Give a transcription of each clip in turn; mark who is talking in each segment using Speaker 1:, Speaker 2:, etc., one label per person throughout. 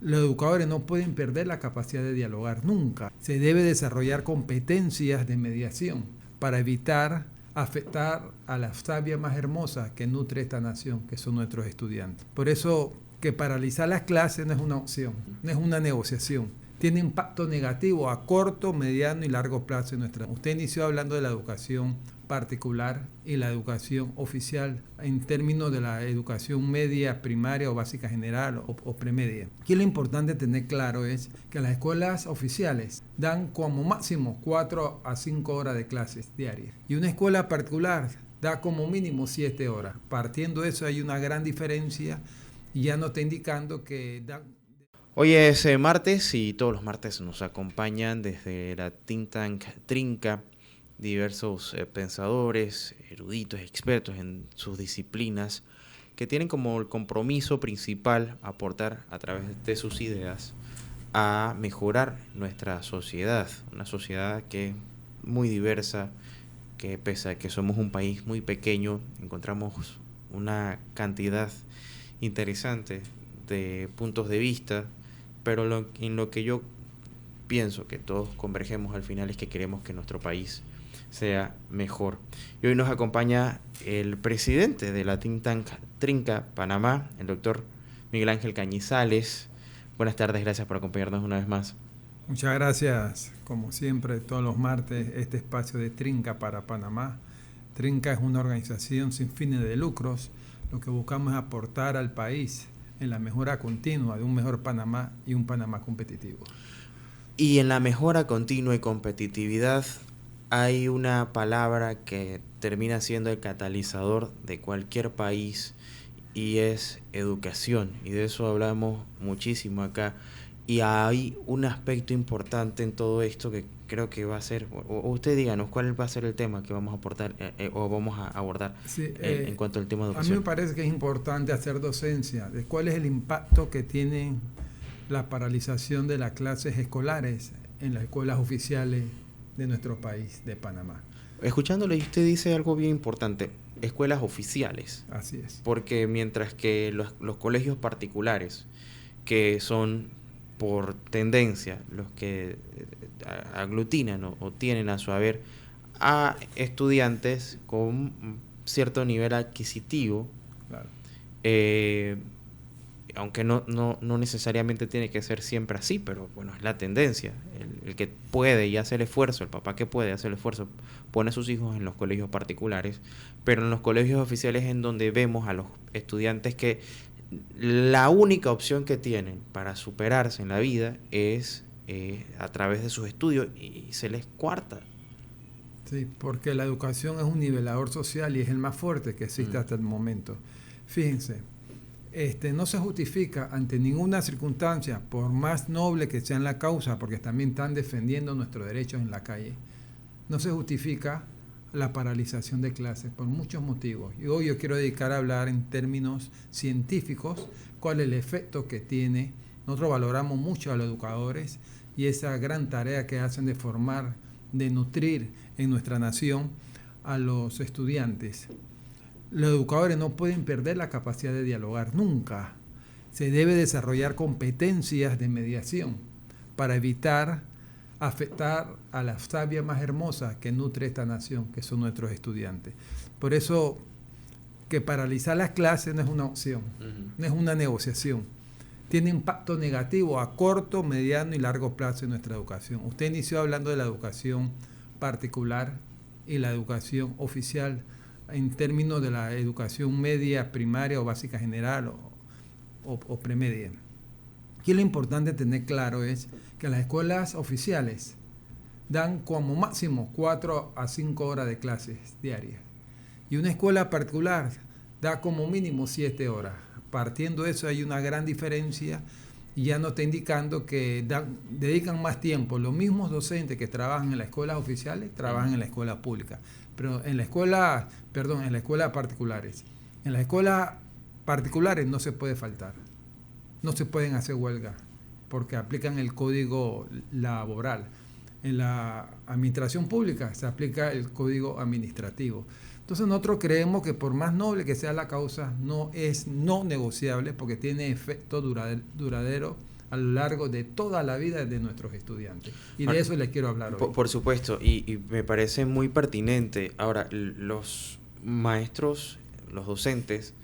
Speaker 1: Los educadores no pueden perder la capacidad de dialogar nunca. Se debe desarrollar competencias de mediación para evitar afectar a la savia más hermosa que nutre esta nación, que son nuestros estudiantes. Por eso que paralizar las clases no es una opción, no es una negociación. Tiene impacto negativo a corto, mediano y largo plazo en nuestra. Usted inició hablando de la educación particular y la educación oficial en términos de la educación media, primaria o básica general o premedia. Aquí lo importante tener claro es que las escuelas oficiales dan como máximo 4 a 5 horas de clases diarias y una escuela particular da como mínimo 7 horas. Partiendo de eso hay una gran diferencia y ya nos está indicando que dan.
Speaker 2: Hoy es martes y todos los martes nos acompañan desde la think tank Trinca diversos pensadores, eruditos, expertos en sus disciplinas que tienen como el compromiso principal aportar a través de sus ideas a mejorar nuestra sociedad, una sociedad que es muy diversa, que pese a que somos un país muy pequeño, encontramos una cantidad interesante de puntos de vista, pero en lo que yo pienso que todos convergemos al final es que queremos que nuestro país sea mejor. Y hoy nos acompaña el presidente de la think tank Trinca Panamá, el doctor Miguel Ángel Cañizales. Buenas tardes, gracias por acompañarnos una vez más.
Speaker 1: Muchas gracias, como siempre, todos los martes, este espacio de Trinca para Panamá. Trinca es una organización sin fines de lucros. Lo que buscamos es aportar al país en la mejora continua de un mejor Panamá y un Panamá competitivo.
Speaker 2: Y en la mejora continua y competitividad hay una palabra que termina siendo el catalizador de cualquier país y es educación. Y de eso hablamos muchísimo acá. Y hay un aspecto importante en todo esto que creo que va a ser, o usted díganos, ¿cuál va a ser el tema que vamos a aportar o vamos a abordar en cuanto al tema de educación?
Speaker 1: A mí me parece que es importante hacer docencia de cuál es el impacto que tiene la paralización de las clases escolares en las escuelas oficiales de nuestro país, de Panamá.
Speaker 2: Escuchándole, usted dice algo bien importante, escuelas oficiales.
Speaker 1: Así es.
Speaker 2: Porque mientras que los colegios particulares, que son por tendencia los que aglutinan o tienen a su haber a estudiantes con cierto nivel adquisitivo, claro. Aunque no necesariamente tiene que ser siempre así, pero bueno, es la tendencia. El que puede y hace el esfuerzo, el papá que puede hacer el esfuerzo, pone a sus hijos en los colegios particulares, pero en los colegios oficiales en donde vemos a los estudiantes que la única opción que tienen para superarse en la vida es a través de sus estudios y se les coarta.
Speaker 1: Sí, porque la educación es un nivelador social y es el más fuerte que existe hasta el momento. Fíjense, no se justifica ante ninguna circunstancia, por más noble que sea la causa, porque también están defendiendo nuestros derechos en la calle, no se justifica la paralización de clases por muchos motivos. Y hoy yo quiero dedicar a hablar en términos científicos cuál es el efecto que tiene. Nosotros valoramos mucho a los educadores y esa gran tarea que hacen de formar, de nutrir en nuestra nación a los estudiantes. Los educadores no pueden perder la capacidad de dialogar nunca. Se debe desarrollar competencias de mediación para evitar afectar a la savia más hermosa que nutre esta nación, que son nuestros estudiantes. Por eso que paralizar las clases no es una opción, no es una negociación. Tiene impacto negativo a corto, mediano y largo plazo en nuestra educación. Usted inició hablando de la educación particular y la educación oficial en términos de la educación media, primaria o básica general o premedia. Aquí lo importante tener claro es que las escuelas oficiales dan como máximo 4 a 5 horas de clases diarias y una escuela particular da como mínimo 7 horas. Partiendo de eso hay una gran diferencia y ya nos está indicando que dedican más tiempo. Los mismos docentes que trabajan en las escuelas oficiales trabajan en la escuela pública, pero en la escuela particulares. En las escuelas particulares no se puede faltar. No se pueden hacer huelgas porque aplican el código laboral. En la administración pública se aplica el código administrativo. Entonces nosotros creemos que por más noble que sea la causa, no es no negociable porque tiene efecto duradero a lo largo de toda la vida de nuestros estudiantes. Y de eso les quiero hablar hoy.
Speaker 2: Por supuesto, y me parece muy pertinente. Ahora, los maestros, los docentes,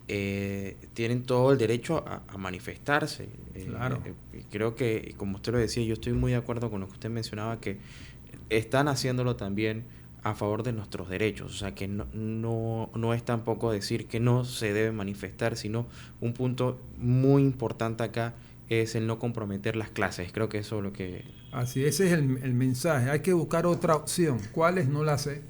Speaker 2: tienen todo el derecho a manifestarse.
Speaker 1: Claro.
Speaker 2: Creo que, como usted lo decía, yo estoy muy de acuerdo con lo que usted mencionaba, que están haciéndolo también a favor de nuestros derechos. O sea, que no es tampoco decir que no se debe manifestar, sino un punto muy importante acá es el no comprometer las clases. Creo que eso es lo que...
Speaker 1: Así, ese es el mensaje. Hay que buscar otra opción. ¿Cuáles? No la sé.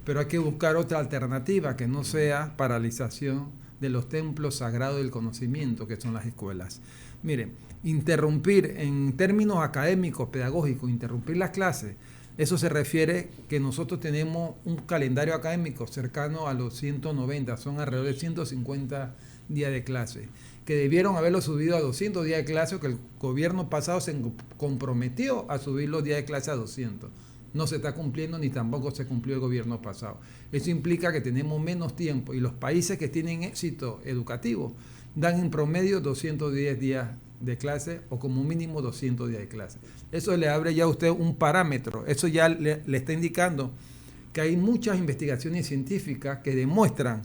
Speaker 1: Pero hay que buscar otra alternativa que no sea paralización de los templos sagrados del conocimiento, que son las escuelas. Miren, interrumpir en términos académicos, pedagógicos, interrumpir las clases, eso se refiere que nosotros tenemos un calendario académico cercano a los 190, son alrededor de 150 días de clase, que debieron haberlo subido a 200 días de clase, o que el gobierno pasado se comprometió a subir los días de clase a 200. No se está cumpliendo ni tampoco se cumplió el gobierno pasado. Eso implica que tenemos menos tiempo y los países que tienen éxito educativo dan en promedio 210 días de clase o como mínimo 200 días de clase. Eso le abre ya a usted un parámetro. Eso ya le está indicando que hay muchas investigaciones científicas que demuestran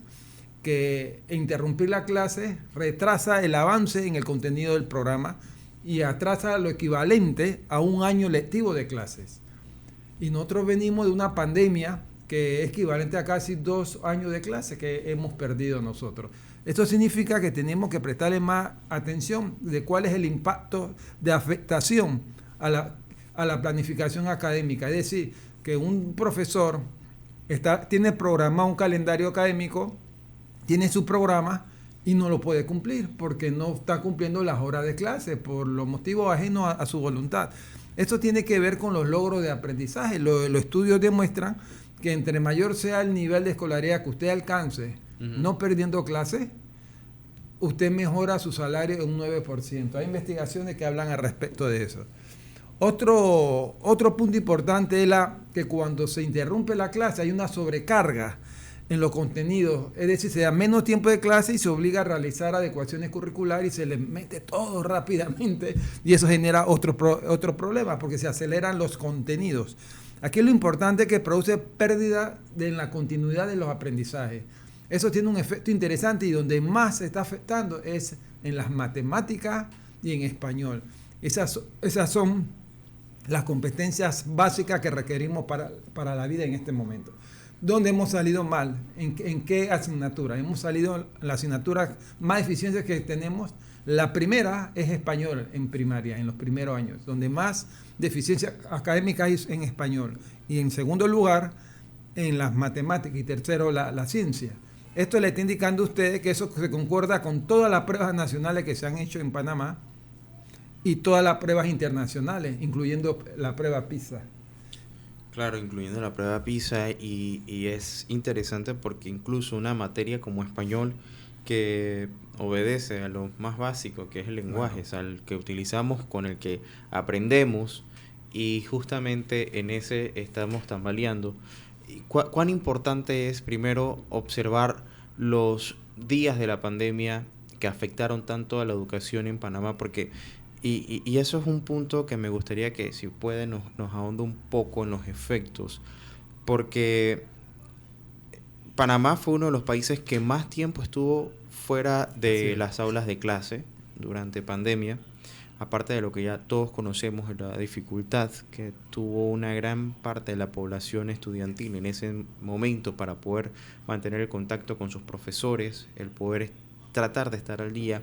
Speaker 1: que interrumpir la clase retrasa el avance en el contenido del programa y atrasa lo equivalente a un año lectivo de clases. Y nosotros venimos de una pandemia que es equivalente a casi 2 años de clase que hemos perdido nosotros. Esto significa que tenemos que prestarle más atención de cuál es el impacto de afectación a la planificación académica. Es decir, que un profesor tiene programado un calendario académico, tiene su programa y no lo puede cumplir porque no está cumpliendo las horas de clase por los motivos ajenos a su voluntad. Esto tiene que ver con los logros de aprendizaje. Los estudios demuestran que entre mayor sea el nivel de escolaridad que usted alcance, no perdiendo clases, usted mejora su salario en un 9%. Hay investigaciones que hablan al respecto de eso. Otro punto importante es que cuando se interrumpe la clase hay una sobrecarga en los contenidos, es decir, se da menos tiempo de clase y se obliga a realizar adecuaciones curriculares y se les mete todo rápidamente y eso genera otro problema porque se aceleran los contenidos. Aquí lo importante es que produce pérdida en la continuidad de los aprendizajes. Eso tiene un efecto interesante y donde más se está afectando es en las matemáticas y en español. Esas son las competencias básicas que requerimos para la vida en este momento. ¿Dónde hemos salido mal? ¿En qué asignatura? Hemos salido en la asignatura más eficiente que tenemos. La primera es español en primaria, en los primeros años, donde más deficiencia académica hay en español. Y en segundo lugar, en las matemáticas. Y tercero, la ciencia. Esto le está indicando a ustedes que eso se concuerda con todas las pruebas nacionales que se han hecho en Panamá y todas las pruebas internacionales, incluyendo la prueba PISA.
Speaker 2: Claro, incluyendo la prueba PISA y es interesante porque incluso una materia como español que obedece a lo más básico que es el lenguaje, claro, al que utilizamos, con el que aprendemos y justamente en ese estamos tambaleando. ¿Cuán importante es primero observar los días de la pandemia que afectaron tanto a la educación en Panamá? Porque y eso es un punto que me gustaría que, si puede, nos ahonde un poco en los efectos, porque Panamá fue uno de los países que más tiempo estuvo fuera de las aulas de clase durante pandemia, aparte de lo que ya todos conocemos, la dificultad que tuvo una gran parte de la población estudiantil en ese momento para poder mantener el contacto con sus profesores, el poder tratar de estar al día.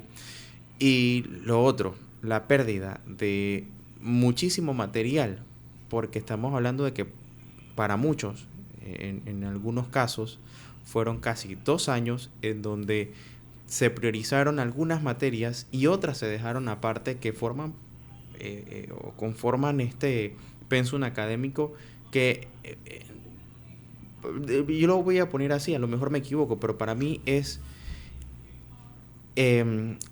Speaker 2: Y lo otro, la pérdida de muchísimo material, porque estamos hablando de que para muchos, en algunos casos, fueron casi 2 años en donde se priorizaron algunas materias y otras se dejaron aparte que forman o conforman este pensum académico que yo lo voy a poner así, a lo mejor me equivoco, pero para mí es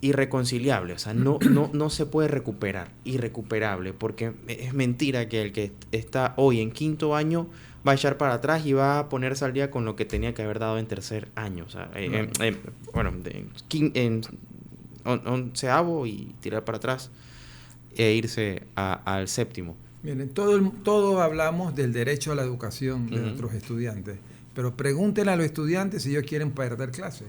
Speaker 2: irreconciliable, o sea, no se puede recuperar, irrecuperable, porque es mentira que el que está hoy en 5º año va a echar para atrás y va a ponerse al día con lo que tenía que haber dado en 3er año, o sea, bueno, en 11º y tirar para atrás. e irse al séptimo.
Speaker 1: Miren, todos hablamos del derecho a la educación de nuestros estudiantes, pero pregúntenle a los estudiantes si ellos quieren perder clases.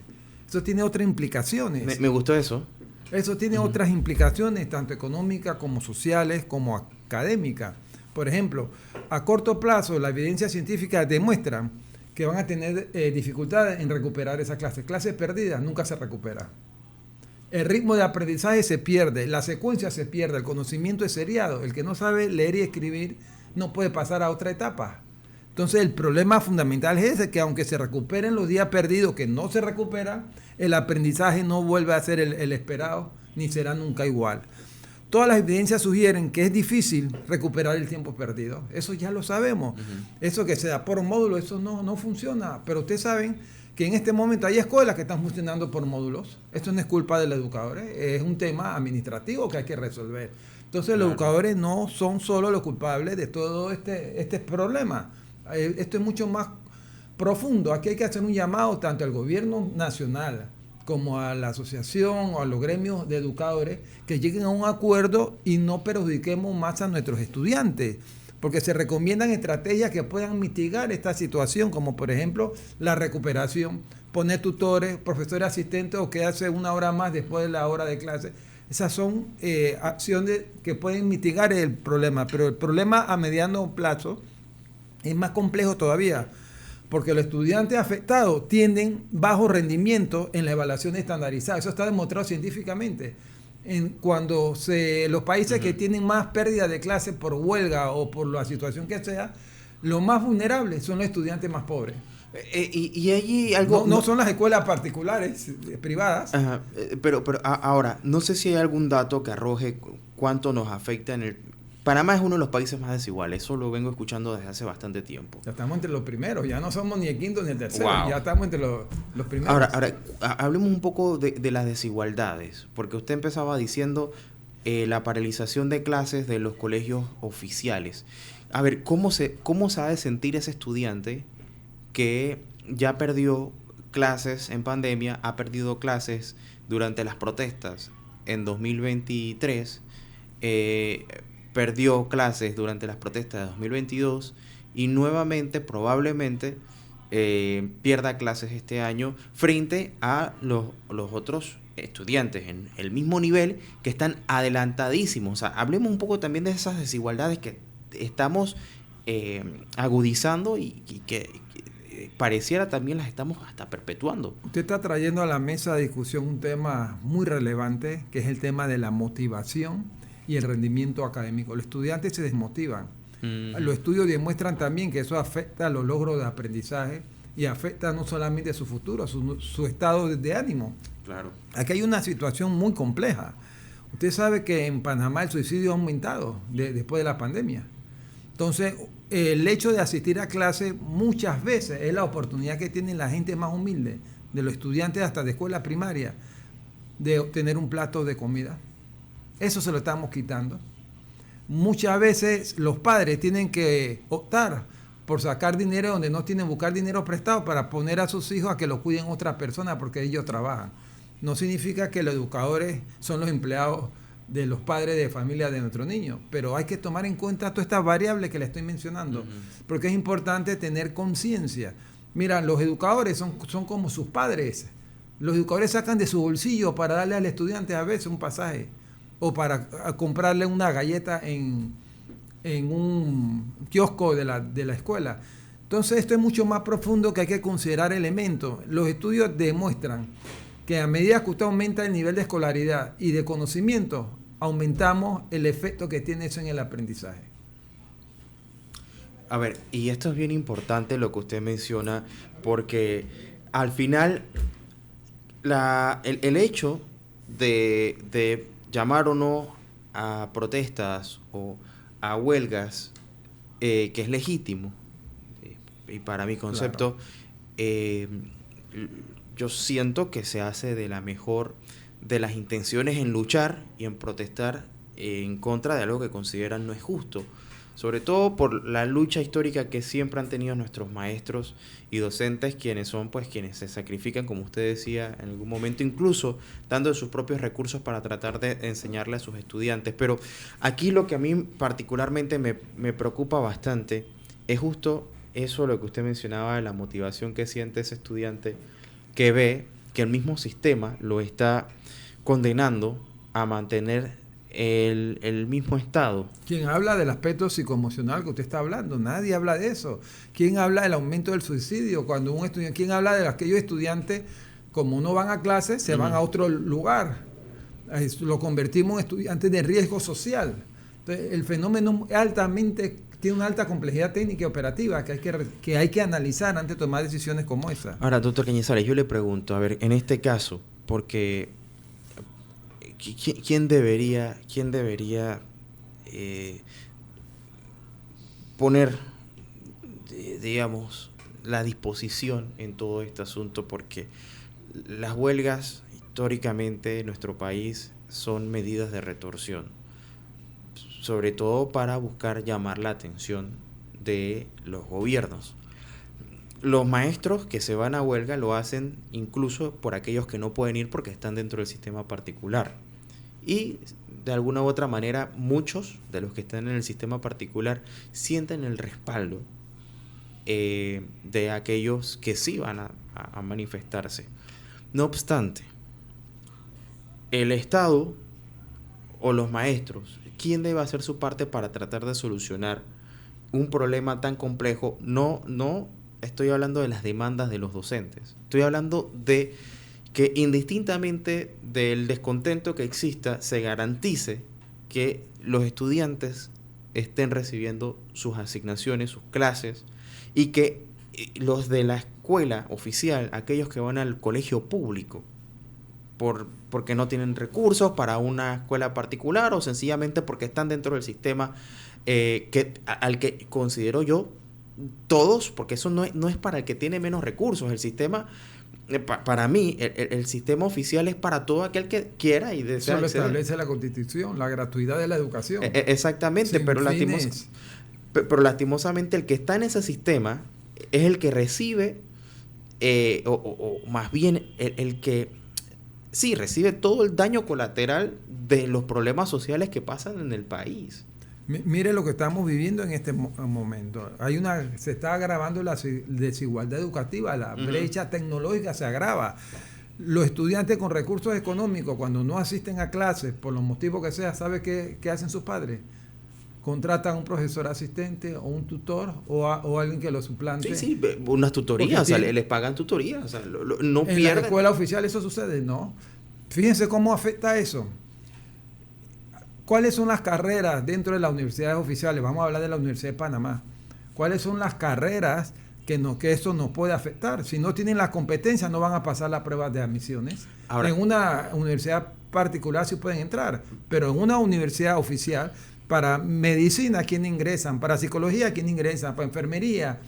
Speaker 1: Eso tiene otras implicaciones.
Speaker 2: Me gustó eso.
Speaker 1: Eso tiene otras implicaciones, tanto económicas como sociales, como académicas. Por ejemplo, a corto plazo, la evidencia científica demuestra que van a tener dificultades en recuperar esas clases. Clases perdidas nunca se recuperan. El ritmo de aprendizaje se pierde, la secuencia se pierde, el conocimiento es seriado. El que no sabe leer y escribir no puede pasar a otra etapa. Entonces el problema fundamental es ese, que aunque se recuperen los días perdidos, que no se recuperan, el aprendizaje no vuelve a ser el esperado, ni será nunca igual. Todas las evidencias sugieren que es difícil recuperar el tiempo perdido. Eso ya lo sabemos. Eso que se da por módulo, eso no funciona. Pero ustedes saben que en este momento hay escuelas que están funcionando por módulos. Esto no es culpa de los educadores, es un tema administrativo que hay que resolver. Entonces los educadores no son solo los culpables de todo este problema. Esto es mucho más profundo. Aquí hay que hacer un llamado tanto al gobierno nacional como a la asociación o a los gremios de educadores que lleguen a un acuerdo y no perjudiquemos más a nuestros estudiantes, porque se recomiendan estrategias que puedan mitigar esta situación, como por ejemplo la recuperación, poner tutores, profesores asistentes o quedarse una hora más después de la hora de clase. Esas son acciones que pueden mitigar el problema, pero el problema a mediano plazo es más complejo todavía, porque los estudiantes afectados tienen bajo rendimiento en la evaluación estandarizada. Eso está demostrado científicamente. Cuando los países que tienen más pérdida de clases por huelga o por la situación que sea, los más vulnerables son los estudiantes más pobres.
Speaker 2: Y allí algo...
Speaker 1: No son las escuelas particulares, privadas.
Speaker 2: Ajá, pero ahora, no sé si hay algún dato que arroje cuánto nos afecta en el... Panamá es uno de los países más desiguales, eso lo vengo escuchando desde hace bastante tiempo.
Speaker 1: Ya estamos entre los primeros, ya no somos ni el quinto ni el tercero,
Speaker 2: wow.
Speaker 1: Ya estamos entre los primeros.
Speaker 2: Ahora, hablemos un poco de las desigualdades, porque usted empezaba diciendo la paralización de clases de los colegios oficiales. A ver, ¿cómo se ha de sentir ese estudiante que ya perdió clases en pandemia, ha perdido clases durante las protestas en 2023, perdió clases durante las protestas de 2022 y nuevamente probablemente pierda clases este año frente a los otros estudiantes en el mismo nivel que están adelantadísimos? O sea, hablemos un poco también de esas desigualdades que estamos agudizando y que pareciera también las estamos hasta perpetuando.
Speaker 1: Usted está trayendo a la mesa de discusión un tema muy relevante, que es el tema de la motivación y el rendimiento académico. Los estudiantes se desmotivan. Los estudios demuestran también que eso afecta a los logros de aprendizaje y afecta no solamente su futuro, su estado de ánimo.
Speaker 2: Claro.
Speaker 1: Aquí hay una situación muy compleja. Usted sabe que en Panamá el suicidio ha aumentado después de la pandemia. Entonces, el hecho de asistir a clase muchas veces es la oportunidad que tiene la gente más humilde, de los estudiantes hasta de escuela primaria, de obtener un plato de comida. Eso se lo estamos quitando. Muchas veces los padres tienen que optar por sacar dinero donde no tienen, buscar dinero prestado para poner a sus hijos a que los cuiden otras personas porque ellos trabajan. No significa que los educadores son los empleados de los padres de familia de nuestros niños, pero hay que tomar en cuenta todas estas variables que le estoy mencionando, porque es importante tener conciencia. Mira, los educadores son como sus padres. Los educadores sacan de su bolsillo para darle al estudiante a veces un pasaje o para comprarle una galleta en un kiosco de la escuela. Entonces esto es mucho más profundo, que hay que considerar elementos. Los estudios demuestran que a medida que usted aumenta el nivel de escolaridad y de conocimiento, aumentamos el efecto que tiene eso en el aprendizaje.
Speaker 2: A ver, y esto es bien importante lo que usted menciona, porque al final el hecho de llamar o no a protestas o a huelgas, que es legítimo, y para mi concepto, claro, yo siento que se hace de la mejor de las intenciones en luchar y en protestar en contra de algo que consideran no es justo. sobre todo por la lucha histórica que siempre han tenido nuestros maestros y docentes, quienes son pues quienes se sacrifican, como usted decía, en algún momento, incluso dando sus propios recursos para tratar de enseñarle a sus estudiantes. Pero aquí lo que a mí particularmente me preocupa bastante es justo eso, lo que usted mencionaba, de la motivación que siente ese estudiante que ve que el mismo sistema lo está condenando a mantener el mismo estado.
Speaker 1: ¿Quién habla del aspecto psicoemocional que usted está hablando? Nadie habla de eso. ¿Quién habla del aumento del suicidio? Cuando un estudiante, ¿quién habla de aquellos estudiantes, como no van a clases, se van a otro lugar? Lo convertimos en estudiantes de riesgo social. Entonces, el fenómeno tiene una alta complejidad técnica y operativa que hay que analizar antes de tomar decisiones como esa.
Speaker 2: Ahora, doctor Cañizares, yo le pregunto, a ver, en este caso, porque ¿quién debería poner, digamos, la disposición en todo este asunto? Porque las huelgas históricamente en nuestro país son medidas de retorsión, sobre todo para buscar llamar la atención de los gobiernos. Los maestros que se van a huelga lo hacen incluso por aquellos que no pueden ir porque están dentro del sistema particular. Y de alguna u otra manera, muchos de los que están en el sistema particular sienten el respaldo de aquellos que sí van a manifestarse. No obstante, el Estado o los maestros, ¿quién debe hacer su parte para tratar de solucionar un problema tan complejo? No estoy hablando de las demandas de los docentes. Estoy hablando de que indistintamente del descontento que exista, se garantice que los estudiantes estén recibiendo sus asignaciones, sus clases, y que los de la escuela oficial, aquellos que van al colegio público, porque no tienen recursos para una escuela particular o sencillamente porque están dentro del sistema al que considero yo todos, porque eso no es para el que tiene menos recursos. El sistema, para mí, el sistema oficial es para todo aquel que quiera y desea.
Speaker 1: Eso lo establece la Constitución, la gratuidad de la educación.
Speaker 2: Exactamente, pero lastimosamente el que está en ese sistema es el que recibe, o más bien el que sí recibe todo el daño colateral de los problemas sociales que pasan en el país.
Speaker 1: Mire lo que estamos viviendo en este momento. Se está agravando la desigualdad educativa, la brecha tecnológica se agrava. Los estudiantes con recursos económicos, cuando no asisten a clases, por los motivos que sea, ¿sabe qué hacen sus padres? Contratan a un profesor asistente o un tutor o alguien que lo suplante.
Speaker 2: Sí, unas tutorías, o sea, les pagan tutorías. O sea, no
Speaker 1: pierden. ¿En la escuela oficial eso sucede? No. Fíjense cómo afecta eso. ¿Cuáles son las carreras dentro de las universidades oficiales? Vamos a hablar de la Universidad de Panamá. ¿Cuáles son las carreras que eso nos puede afectar? Si no tienen las competencias, no van a pasar las pruebas de admisiones. Ahora, en una universidad particular sí pueden entrar, pero en una universidad oficial, para medicina, ¿quién ingresan? Para psicología, ¿quién ingresan? Para enfermería.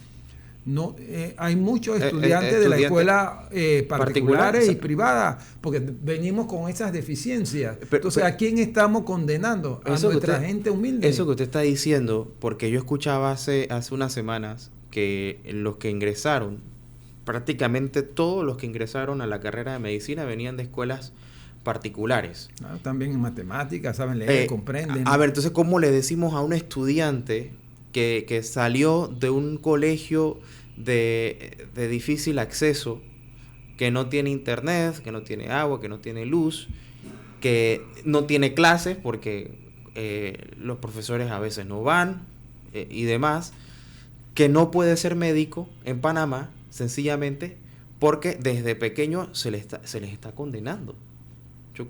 Speaker 1: No, hay muchos estudiantes de la escuela particulares y privadas, porque venimos con esas deficiencias. Entonces, ¿a quién estamos condenando? A nuestra gente humilde.
Speaker 2: Eso que usted está diciendo, porque yo escuchaba hace unas semanas que los que ingresaron, prácticamente todos los que ingresaron a la carrera de medicina venían de escuelas particulares.
Speaker 1: También en matemáticas, saben leer, comprenden.
Speaker 2: A ver, entonces, ¿cómo le decimos a un estudiante que salió de un colegio de difícil acceso, que no tiene internet, que no tiene agua, que no tiene luz, que no tiene clases porque los profesores a veces no van y demás, que no puede ser médico en Panamá sencillamente porque desde pequeño se les está condenando?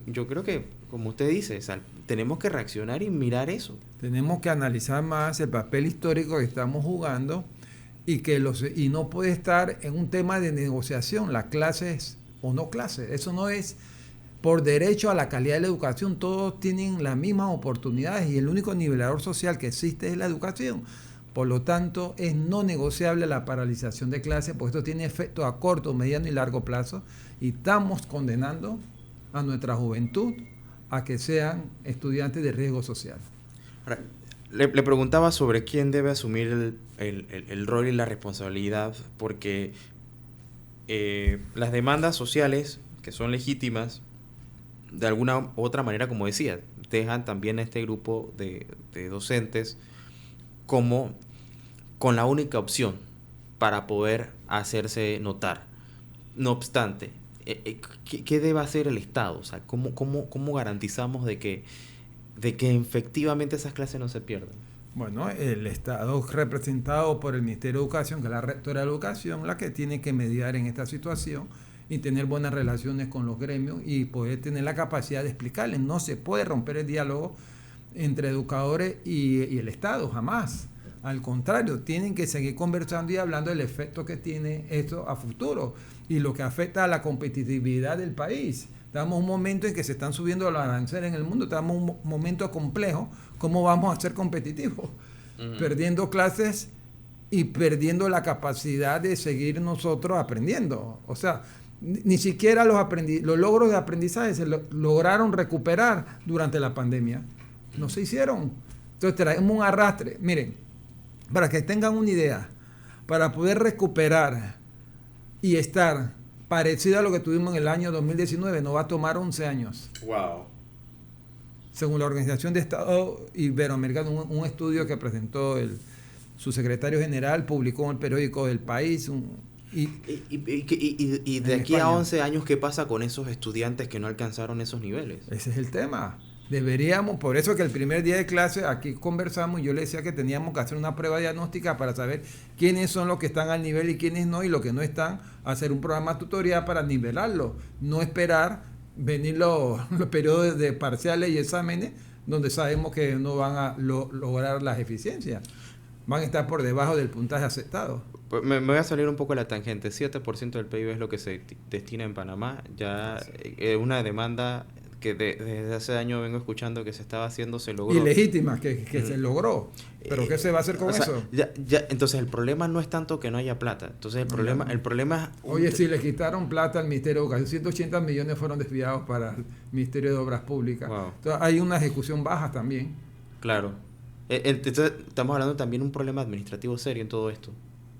Speaker 2: Yo creo que, como usted dice, tenemos que reaccionar y mirar eso.
Speaker 1: Tenemos que analizar más el papel histórico que estamos jugando y no puede estar en un tema de negociación, las clases o no clases. Eso no es por derecho a la calidad de la educación. Todos tienen las mismas oportunidades y el único nivelador social que existe es la educación. Por lo tanto, es no negociable la paralización de clases, porque esto tiene efectos a corto, mediano y largo plazo y estamos condenando a nuestra juventud a que sean estudiantes de riesgo social.
Speaker 2: Ahora, Le preguntaba sobre quién debe asumir el rol y la responsabilidad, porque las demandas sociales, que son legítimas, de alguna u otra manera, como decía, dejan también a este grupo de docentes como con la única opción para poder hacerse notar. No obstante, ¿qué debe hacer el Estado? O sea, ¿cómo garantizamos de que efectivamente esas clases no se pierdan?
Speaker 1: Bueno, el Estado representado por el Ministerio de Educación, que es la rectora de Educación, la que tiene que mediar en esta situación y tener buenas relaciones con los gremios y poder tener la capacidad de explicarles. No se puede romper el diálogo entre educadores y el Estado, jamás. Al contrario, tienen que seguir conversando y hablando del efecto que tiene esto a futuro y lo que afecta a la competitividad del país. Estamos en un momento en que se están subiendo los aranceles en el mundo, estamos en un momento complejo. ¿Cómo vamos a ser competitivos? Perdiendo clases y perdiendo la capacidad de seguir nosotros aprendiendo. O sea, ni siquiera los logros de aprendizaje se lograron recuperar durante la pandemia. No se hicieron. Entonces traemos un arrastre. Miren, para que tengan una idea, para poder recuperar y estar parecido a lo que tuvimos en el año 2019, nos va a tomar 11 años.
Speaker 2: Wow.
Speaker 1: Según la Organización de Estado Iberoamericano, un estudio que presentó su secretario general, publicó en el periódico del País.
Speaker 2: Y de aquí a 11 años, ¿qué pasa con esos estudiantes que no alcanzaron esos niveles?
Speaker 1: Ese es el tema. Deberíamos, por eso que el primer día de clase aquí conversamos y yo le decía que teníamos que hacer una prueba diagnóstica para saber quiénes son los que están al nivel y quiénes no, y los que no están, hacer un programa tutorial para nivelarlo, no esperar venir los periodos de parciales y exámenes donde sabemos que no van a lograr las eficiencias, van a estar por debajo del puntaje aceptado.
Speaker 2: Me voy a salir un poco de la tangente. 7% del PIB es lo que se destina en Panamá. Ya una demanda que desde hace años vengo escuchando que se estaba haciendo, se logró.
Speaker 1: Ilegítima, que se logró. ¿Pero qué se va a hacer con eso?
Speaker 2: Entonces el problema no es tanto que no haya plata. Entonces el problema es...
Speaker 1: Oye, si le quitaron plata al Ministerio de Educación, 180 millones fueron desviados para el Ministerio de Obras Públicas.
Speaker 2: Wow.
Speaker 1: Entonces hay una ejecución baja también.
Speaker 2: Claro. Entonces estamos hablando también de un problema administrativo serio en todo esto.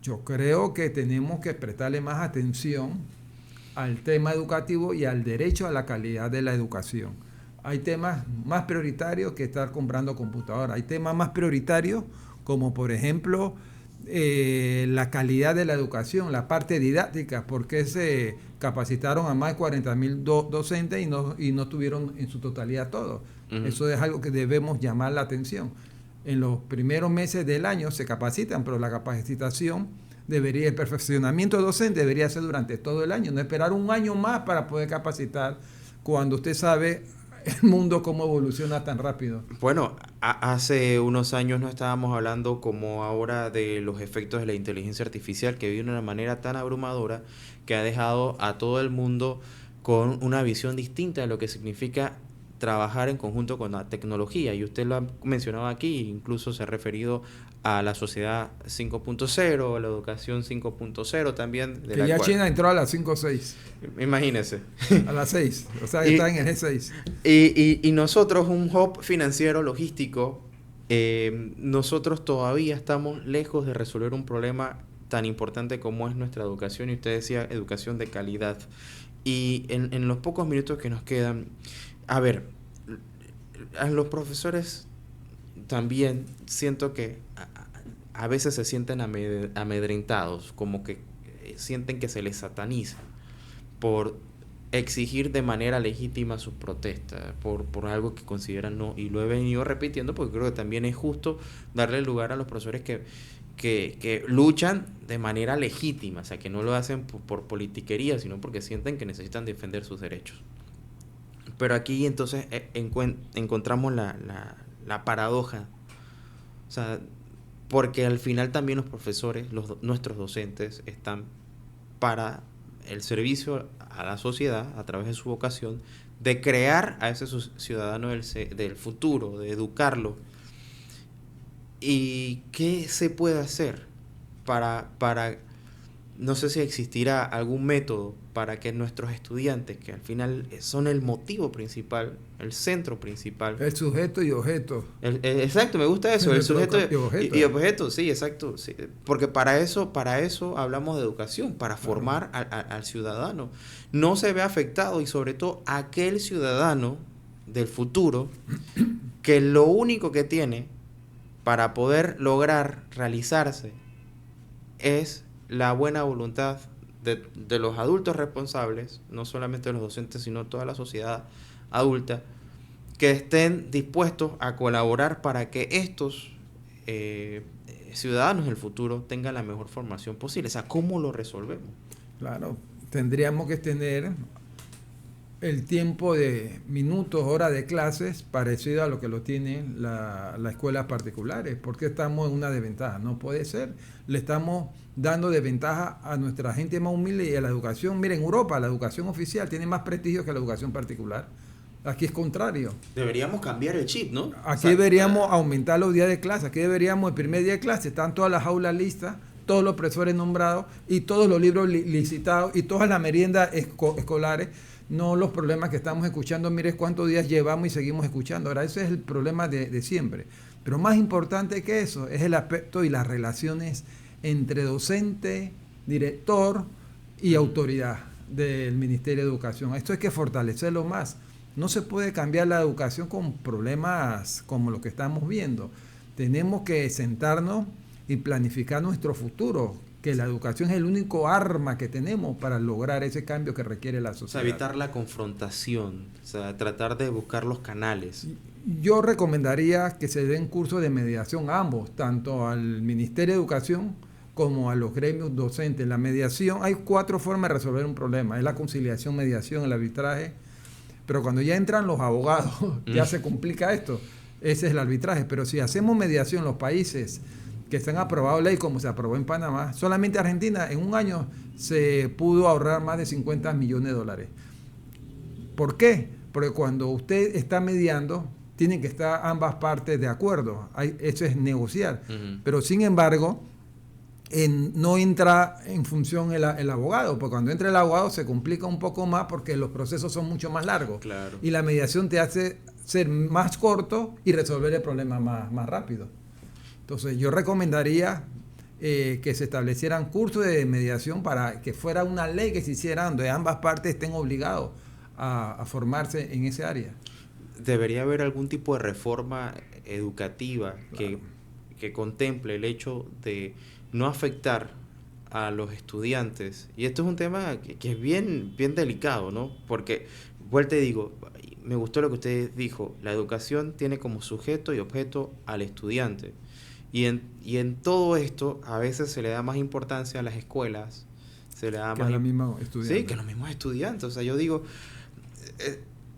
Speaker 1: Yo creo que tenemos que prestarle más atención al tema educativo y al derecho a la calidad de la educación. Hay temas más prioritarios que estar comprando computadoras. Hay temas más prioritarios como, por ejemplo, la calidad de la educación, la parte didáctica, porque se capacitaron a más de 40,000 docentes y no tuvieron en su totalidad todo. Uh-huh. Eso es algo que debemos llamar la atención. En los primeros meses del año se capacitan, pero la capacitación el perfeccionamiento docente debería ser durante todo el año, no esperar un año más para poder capacitar cuando usted sabe el mundo cómo evoluciona tan rápido.
Speaker 2: Bueno, hace unos años no estábamos hablando como ahora de los efectos de la inteligencia artificial, que viene de una manera tan abrumadora que ha dejado a todo el mundo con una visión distinta de lo que significa trabajar en conjunto con la tecnología, y usted lo ha mencionado aquí, incluso se ha referido a la sociedad 5.0, a la educación 5.0 también.
Speaker 1: Que ya China entró a las 5.6.
Speaker 2: Imagínese.
Speaker 1: A las 6, o sea, está en el G6.
Speaker 2: Y nosotros, un hub financiero logístico, nosotros todavía estamos lejos de resolver un problema tan importante como es nuestra educación, y usted decía educación de calidad. Y en los pocos minutos que nos quedan, a ver, a los profesores también siento que a veces se sienten amedrentados, como que sienten que se les sataniza por exigir de manera legítima sus protestas, por algo que consideran no, y lo he venido repitiendo porque creo que también es justo darle lugar a los profesores que luchan de manera legítima, o sea, que no lo hacen por politiquería, sino porque sienten que necesitan defender sus derechos. Pero aquí entonces encontramos la paradoja, o sea, porque al final también los profesores, nuestros docentes, están para el servicio a la sociedad a través de su vocación de crear a ese ciudadano del futuro, de educarlo. ¿Y qué se puede hacer para no sé si existirá algún método para que nuestros estudiantes, que al final son el motivo principal, el centro principal.
Speaker 1: El sujeto y objeto.
Speaker 2: Exacto, me gusta eso, el sujeto
Speaker 1: y
Speaker 2: objeto, sí, exacto. Sí. Porque para eso hablamos de educación, para formar al ciudadano. No se ve afectado y sobre todo aquel ciudadano del futuro que lo único que tiene para poder lograr realizarse es la buena voluntad de los adultos responsables, no solamente los docentes, sino toda la sociedad adulta, que estén dispuestos a colaborar para que estos ciudadanos del futuro tengan la mejor formación posible. O sea, ¿cómo lo resolvemos?
Speaker 1: Claro, tendríamos que tener el tiempo de minutos, horas de clases parecido a lo que lo tienen las escuelas particulares, porque estamos en una desventaja. No puede ser. Le estamos dando desventaja a nuestra gente más humilde y a la educación. Miren, en Europa la educación oficial tiene más prestigio que la educación particular. Aquí es contrario.
Speaker 2: Deberíamos cambiar el chip, ¿no?
Speaker 1: Aquí deberíamos aumentar los días de clase. Aquí deberíamos, el primer día de clase, están todas las aulas listas, todos los profesores nombrados y todos los libros licitados y todas las meriendas escolares. No los problemas que estamos escuchando, mire cuántos días llevamos y seguimos escuchando. Ahora, ese es el problema de siempre. Pero más importante que eso es el aspecto y las relaciones entre docente, director y autoridad del Ministerio de Educación. Esto hay que fortalecerlo más. No se puede cambiar la educación con problemas como los que estamos viendo. Tenemos que sentarnos y planificar nuestro futuro, que la educación es el único arma que tenemos para lograr ese cambio que requiere la sociedad.
Speaker 2: O sea, evitar la confrontación, o sea, tratar de buscar los canales.
Speaker 1: Yo recomendaría que se den cursos de mediación a ambos, tanto al Ministerio de Educación como a los gremios docentes. La mediación, hay 4 formas de resolver un problema: es la conciliación, mediación, el arbitraje, pero cuando ya entran los abogados, ya se complica esto. Ese es el arbitraje. Pero si hacemos mediación, los países que se han aprobado ley como se aprobó en Panamá, solamente Argentina en un año se pudo ahorrar más de 50 millones de dólares. ¿Por qué? Porque cuando usted está mediando, tienen que estar ambas partes de acuerdo. Eso es negociar. Pero sin embargo, no entra en función el abogado, porque cuando entra el abogado se complica un poco más porque los procesos son mucho más largos.
Speaker 2: Claro.
Speaker 1: Y la mediación te hace ser más corto y resolver el problema más rápido. Entonces yo recomendaría que se establecieran cursos de mediación para que fuera una ley que se hiciera donde ambas partes estén obligados a formarse en ese área.
Speaker 2: Debería haber algún tipo de reforma educativa
Speaker 1: Claro.
Speaker 2: que contemple el hecho de no afectar a los estudiantes. Y esto es un tema que es bien delicado, ¿no? Porque, vuelta y digo, me gustó lo que usted dijo, la educación tiene como sujeto y objeto al estudiante. Y en todo esto a veces se le da más importancia a las escuelas, se le da
Speaker 1: Que
Speaker 2: más
Speaker 1: a los mismos estudiantes.
Speaker 2: Sí, que a los mismos estudiantes. O sea, yo digo,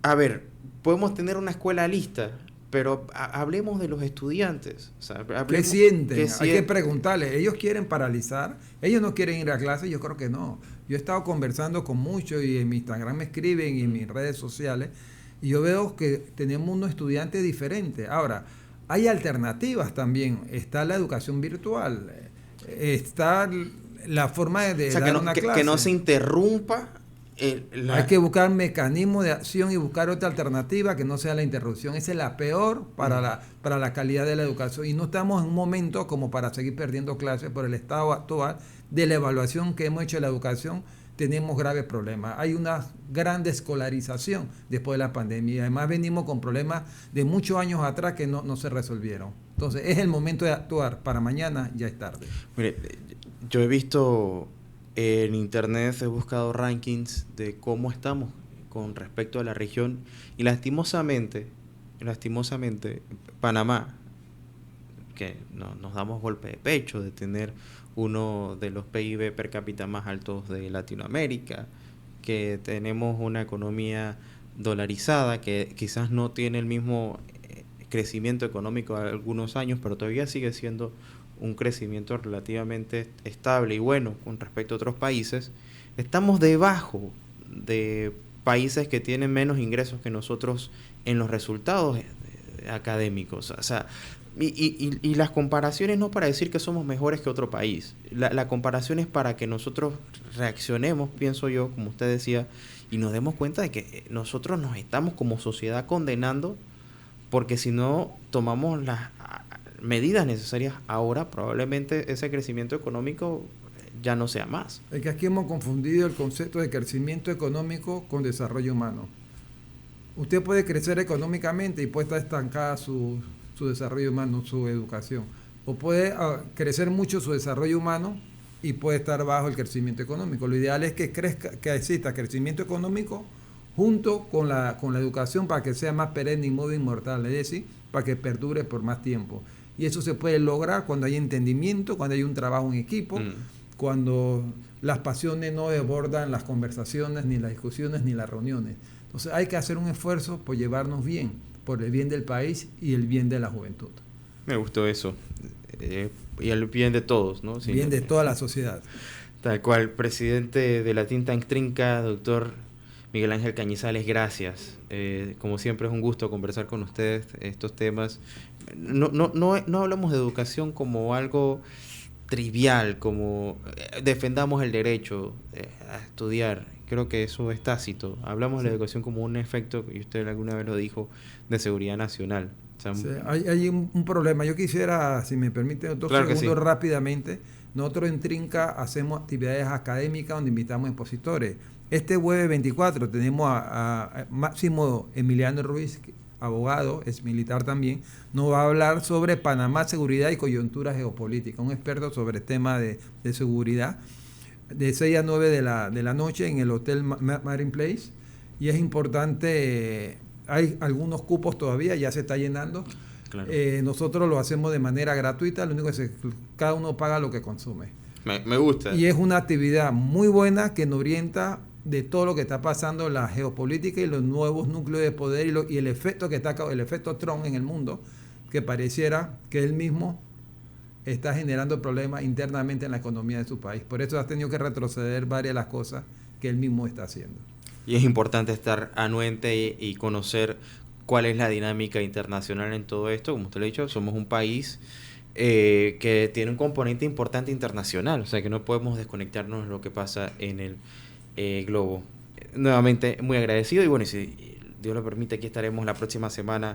Speaker 2: a ver, podemos tener una escuela lista, pero hablemos de los estudiantes. O sea,
Speaker 1: ¿Qué sienten? Hay que preguntarles. ¿Ellos quieren paralizar? ¿Ellos no quieren ir a clase? Yo creo que no. Yo he estado conversando con muchos y en mi Instagram me escriben y en mis redes sociales y yo veo que tenemos unos estudiantes diferentes. Ahora, hay alternativas también. Está la educación virtual, está la forma de
Speaker 2: o sea,
Speaker 1: dar una clase.
Speaker 2: Que no se interrumpa.
Speaker 1: Hay que buscar mecanismos de acción y buscar otra alternativa que no sea la interrupción. Esa es la peor para la calidad de la educación. Y no estamos en un momento como para seguir perdiendo clases por el estado actual de la evaluación que hemos hecho de la educación. Tenemos graves problemas. Hay una gran desescolarización después de la pandemia. Además venimos con problemas de muchos años atrás que no se resolvieron. Entonces es el momento de actuar. Para mañana ya es tarde.
Speaker 2: Mire, yo he visto en internet, he buscado rankings de cómo estamos con respecto a la región y lastimosamente Panamá, que nos damos golpe de pecho de tener uno de los PIB per cápita más altos de Latinoamérica, que tenemos una economía dolarizada que quizás no tiene el mismo crecimiento económico de algunos años, pero todavía sigue siendo un crecimiento relativamente estable y bueno con respecto a otros países. Estamos debajo de países que tienen menos ingresos que nosotros en los resultados académicos. O sea, y las comparaciones no para decir que somos mejores que otro país. La comparación es para que nosotros reaccionemos, pienso yo, como usted decía, y nos demos cuenta de que nosotros nos estamos como sociedad condenando, porque si no tomamos las medidas necesarias ahora, probablemente ese crecimiento económico ya no sea más.
Speaker 1: Es que aquí hemos confundido el concepto de crecimiento económico con desarrollo humano. Usted puede crecer económicamente y puede estar estancada su desarrollo humano, su educación. O puede crecer mucho su desarrollo humano y puede estar bajo el crecimiento económico. Lo ideal es que exista crecimiento económico junto con la educación para que sea más perenne y modo inmortal, es decir, para que perdure por más tiempo. Y eso se puede lograr cuando hay entendimiento, cuando hay un trabajo en equipo, cuando las pasiones no desbordan las conversaciones, ni las discusiones, ni las reuniones. Entonces hay que hacer un esfuerzo por llevarnos bien, por el bien del país y el bien de la juventud.
Speaker 2: Me gustó eso. Y el bien de todos, ¿no?
Speaker 1: Sí, bien de toda la sociedad.
Speaker 2: Tal cual. Presidente de la Think Tank Trinca, doctor Miguel Ángel Cañizales, gracias. Como siempre es un gusto conversar con ustedes estos temas. No hablamos de educación como algo trivial, como defendamos el derecho a estudiar. Creo que eso es tácito. Hablamos de la educación como un efecto, y usted alguna vez lo dijo, de seguridad nacional. O sea,
Speaker 1: sí, hay un problema. Yo quisiera, si me permite, 2 segundos rápidamente. Nosotros en Trinca hacemos actividades académicas donde invitamos expositores. Este jueves 24 tenemos a Máximo Emiliano Ruiz, abogado, es militar también, nos va a hablar sobre Panamá, seguridad y coyuntura geopolítica, un experto sobre el tema de seguridad, de 6 a 9 de la noche en el Hotel Marine Place. Y es importante, hay algunos cupos todavía, ya se está llenando. Claro. Nosotros lo hacemos de manera gratuita, lo único que cada uno paga lo que consume.
Speaker 2: Me gusta.
Speaker 1: Y es una actividad muy buena que nos orienta de todo lo que está pasando en la geopolítica y los nuevos núcleos de poder y el efecto que está, el efecto Trump en el mundo, que pareciera que él mismo está generando problemas internamente en la economía de su país. Por eso ha tenido que retroceder varias de las cosas que él mismo está haciendo.
Speaker 2: Y es importante estar anuente y conocer cuál es la dinámica internacional en todo esto. Como usted lo ha dicho, somos un país que tiene un componente importante internacional, o sea que no podemos desconectarnos de lo que pasa en el globo. Nuevamente muy agradecido y bueno, si Dios lo permite, aquí estaremos la próxima semana